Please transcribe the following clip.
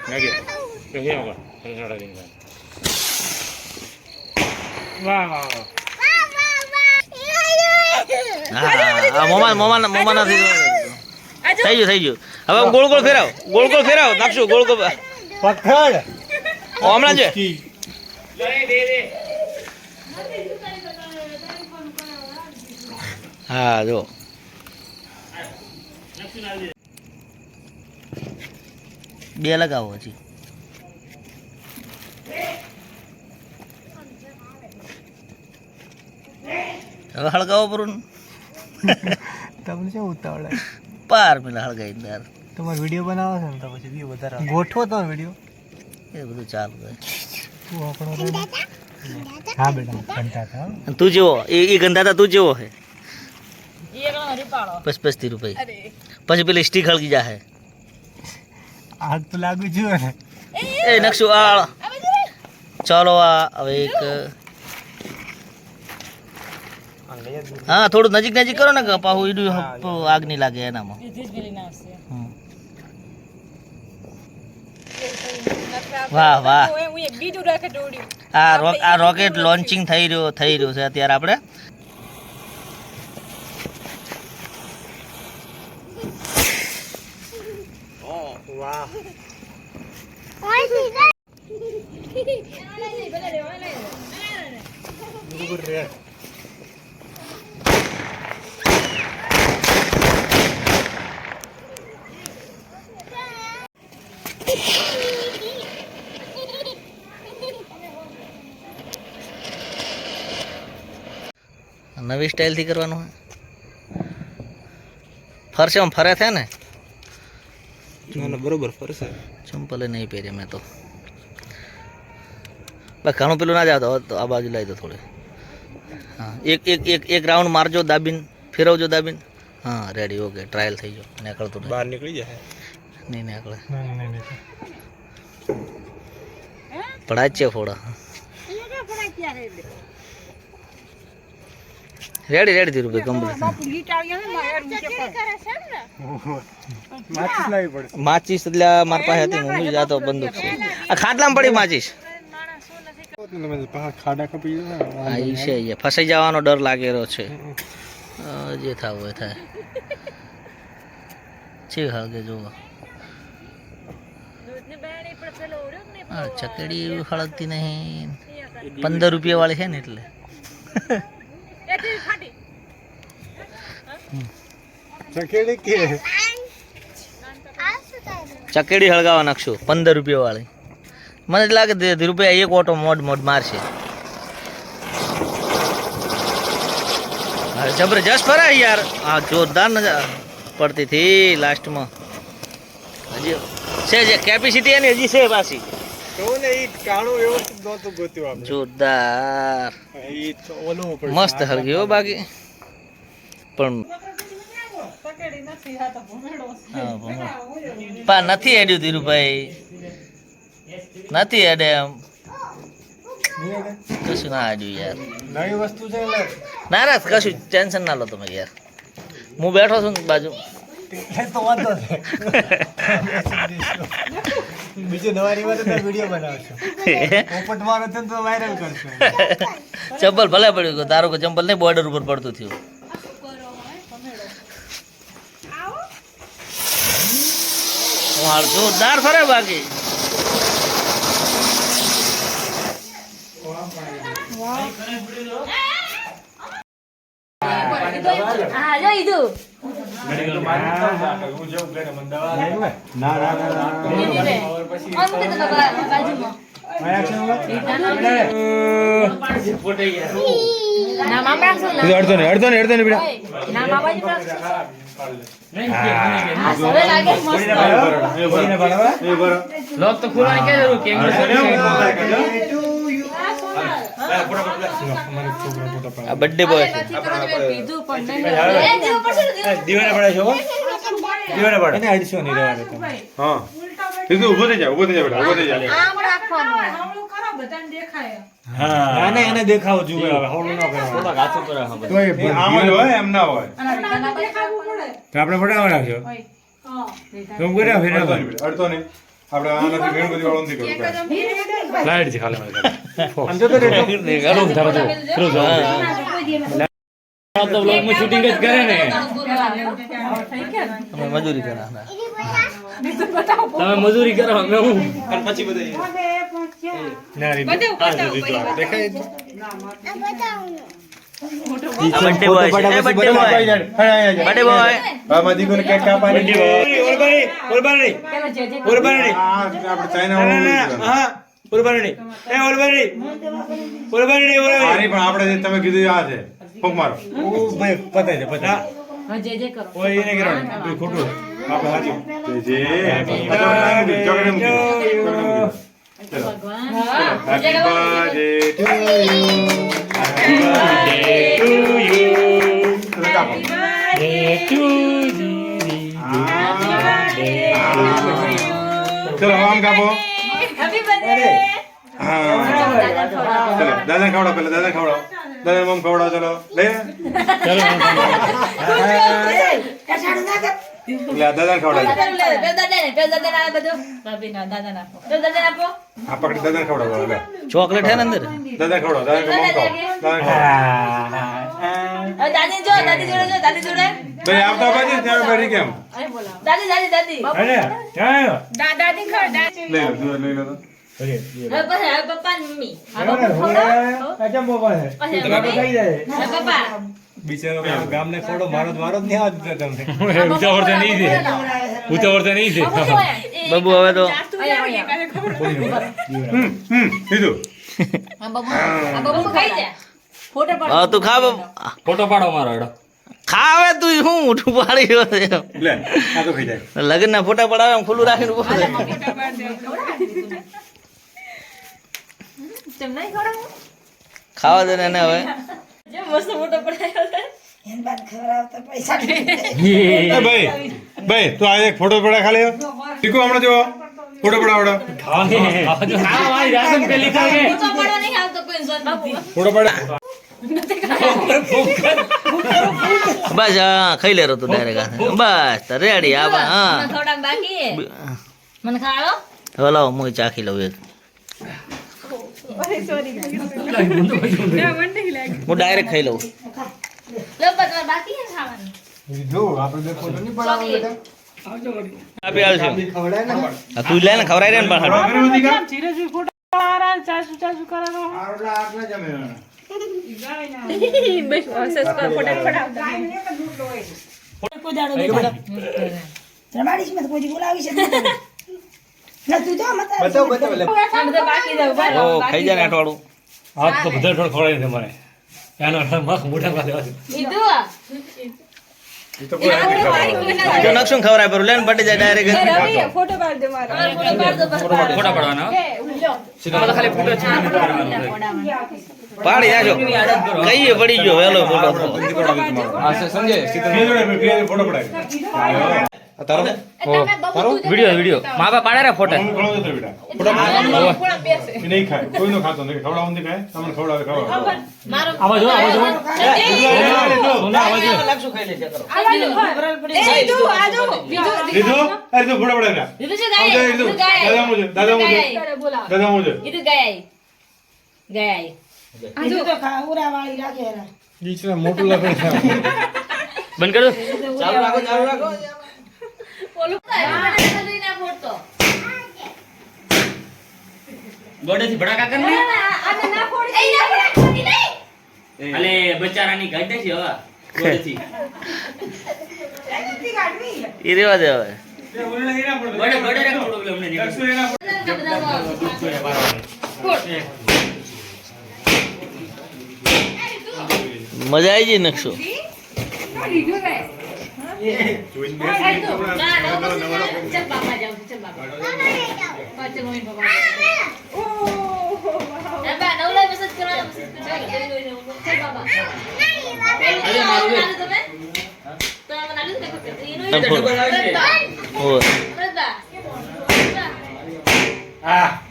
Lagi. Ini apa? Ini ada ini. Wah, wah, wah. મોમાં નથી થઈ ગયું હવે ગોળ ગોળ ફેરાવ નાખશું ગોળ ગોળ પકડ હમણાં છે હા જો બે લગાવો હજી હવે હળગાવો પૂરું તમને શું ઉતાવળ પાર પેલા હળગાઈ યાર તમારે વિડીયો બનાવો છો ને તો પછી વ્યૂ વધારે ગોઠવો તો વિડીયો એ બધું ચાલુ હોય તું આપણો હા બેટા કંટાતા તું જેવો એ ગંધાતા તું જેવો હે ₹50 પછી પેલી સ્ટીક હળગી જાહે આગ તો લાગુ જોઈએ ને એ નકશું આ ચાલો આ હવે એક હા થોડું નજીક કરો ને કે પાહુ ઈડું આગ નહીં લાગે એનામાં વાહ વાહ આ રોકેટ લોન્ચિંગ થઈ રહ્યો છે અત્યારે આપણે વાહ નવી સ્ટાઇલથી કરવાનું હોય ફરશે આમ ફરે છે ને બરોબર ફરશે ચંપલે નહીં પહેરે મેં તો બસ ઘણું પેલું ના જાતો તો આ બાજુ લાવી દો થોડે હા એક રાઉન્ડ મારજો દાબીન ફેરવજો દાબીન હા રેડી ઓકે ટ્રાયલ થઈ ગયો નીકળતું બહાર નીકળી જાય નહીં નીકળે પડા છે ફોડા રેડી ધીરુભાઈ કમ્પ્લીટ માચીસ એટલે મારી પાસે હતી હું જાતો બંદૂક છે આ ખાટલામાં પડી માચીસ ખાડા કપી હા એ છે ફસાઈ જવાનો ડર લાગેલો છે જે થાવ એ થાય છે હળગે જોવો હા ચકડી હળગતી નહીં ₹15 વાળી છે ને એટલે ચકેડી હળગાવા નાખશું ₹15 વાળી મને લાગે ધીરુભાઈ એક ઓટો મોડ મારશે જબરજસ્ત ફરે યાર હા જોરદાર નજર પડતી હતી લાસ્ટમાં હજી છે જે કેપેસિટી એની હજી છે પાછી જોરદાર મસ્ત હળગ્યો બાકી પણ નથી એડ્યું ધીરુભાઈ નથી એડે એમ કશું ના આડ્યું યાર નવી વસ્તુ છે ના કશું ટેન્શન ના લો તમે યાર હું બેઠો છું ને બાજુ તો વાંધો બીજું નવાની વાત વિડીયો બનાવશો પોપટ મારો તો વાયરલ કરશો ચંપલ ભલે પડ્યું તારું કે ચંપલ નહીં બોર્ડર ઉપર પડતું થયું જોરદાર ફરે બાકી બર્થડે બોય દીવાને પડે છે દીવાને પડે એને 150 ની રહેવા દે હા તું ઊભો થઈ જા બેટા ઊભો થઈ જા આમ રાખવાનું હમણું કરો બધાને દેખાય હા ના એને દેખાવ જોઈએ હવે હવળું ન કરો થોડા હાથ ઉપર હા તો આમ જ હોય એમ ના હોય દેખાવું પડે તો આપણે ફટાફટ રાખજો હા તો કર્યા ફેરા અડતો નહીં આપણે આનાથી ગણપતિ વાળો નથી કરવું લાઈટ છે ખાલી મારી આમ જો તો રેટો. તો બ્લોગમાં શૂટિંગ જ કરે ને અમે મજૂરી કરા તમે મજૂરી કરો અમે હું અને પછી બધા નારી દેખાય birthday boy birthday boy birthday boy બાબા દીકરો કેક કાપવાની ઓરબાની આપણે ચાઇના વાળો હા ઓરબાની એ ઓરબાની પણ આપણે તમે કીધું આ છે ફોક મારો ઓ ભાઈ પતાય છે પતા જે કરો ઓય એને કરવાનું કોઈ ખોટું આપણે સાચું જે ચોકડે મૂકી ભગવાન હેપી બર્થડે ટુ ચલો આમ કાપો હેપી બર્થડે ચલો દાદા ખવડાવો પેલા દાદા ખવડાવો દાદા મમ ખવડાવો ચલો લે દાદા ખવડાવો આ પકડી દાદા ખવડાવો લે ચોકલેટ હે ને અંદર દાદા ખવડાવો દાદા મમ ખાઓ દાદા ખવડાવો ભાઈ આવતા બાજુ ત્યાં બેઠી કેમ અરે લઈ લો દૂધ લઈ લો તો બિચારો ગામને ખોડો મારો જ નહીં આવતો તમને. ઉતાવળતા નહીં દે ઉતાવળતા નહીં દે બાબુ હવે તો લીધું હા તું ખા બાબુ. ફોટો પાડો મારો એડો ખા હવે તું શું ઉઠું પાડી રહ્યો છે લે આ તો ખાઈ જાય લગ્ન ના ફોટા પડાવે એમ ખુલ્લું રાખીને ઉભો રહે. ખાવા દે ને એને હવે એ ભાઈ ભાઈ તું આ એક ફોટો પડા ખાલી ટીકુ હમણાં જો ફોટો પડાવડો રાશન પેલી ખાગે ફોટો પડા બસ હા ખાઈ લે રો તું ડાયરેક્ટ બસ રેડી આ હા મને ખાડો હવે લાવો હું ચાખી લઉં એક હું ડાયરેક્ટ ખાઈ લઉં બાકી છે ખાવાનું જો આપણે ફોટો નહીં પડાવવાનો બેટા. આપી આવજો ખવડાય ને તું લે ને ખવડાય રે ને પાછળ આટલા જમે બતાવ બતાવ લે. ઓ ખાઈ જાય ને અઠવાડું હાથ તો બધા થોડા ખવડાવી તમારે એનો મખ મોઢા પાસે તો કોઈ જો નકશું ખવડાય પર લે ને પટી જાય ડાયરેક્ટ ફોટા પાડવાના સીધા ખાલી ફોટો પાડી નાખો કઈએ પડી ગયો વેલો ફોટો ફોટો પડાય તારો વિડિયો વિડિયો મા બાપ પાડે રે ફોટા હું ઘણો જતો બેટા ફોટો એ નહીં ખાય કોઈનો ખાતો નથી ખવડાવવાનું નથી ખાય તમને ખવડાવે ખવડાવે આવા જો સોના આવા જો નકશું ખાઈ લે કરો લીધો અરે તો ફોટો પડાય દાદા મુજે દાદા મુજે બીચમાં મોટું લખણ છે બંધ કરો ચાલુ રાખો ગોડેથી ભડાકા કર ને અલે બચારાની ગાડી છે હવે ગોડેથી ઈ રેવા દે હવે ગોડે ગોડે રે પ્રોબ્લેમ ને મજા આવી ગઈ નકશો બાબા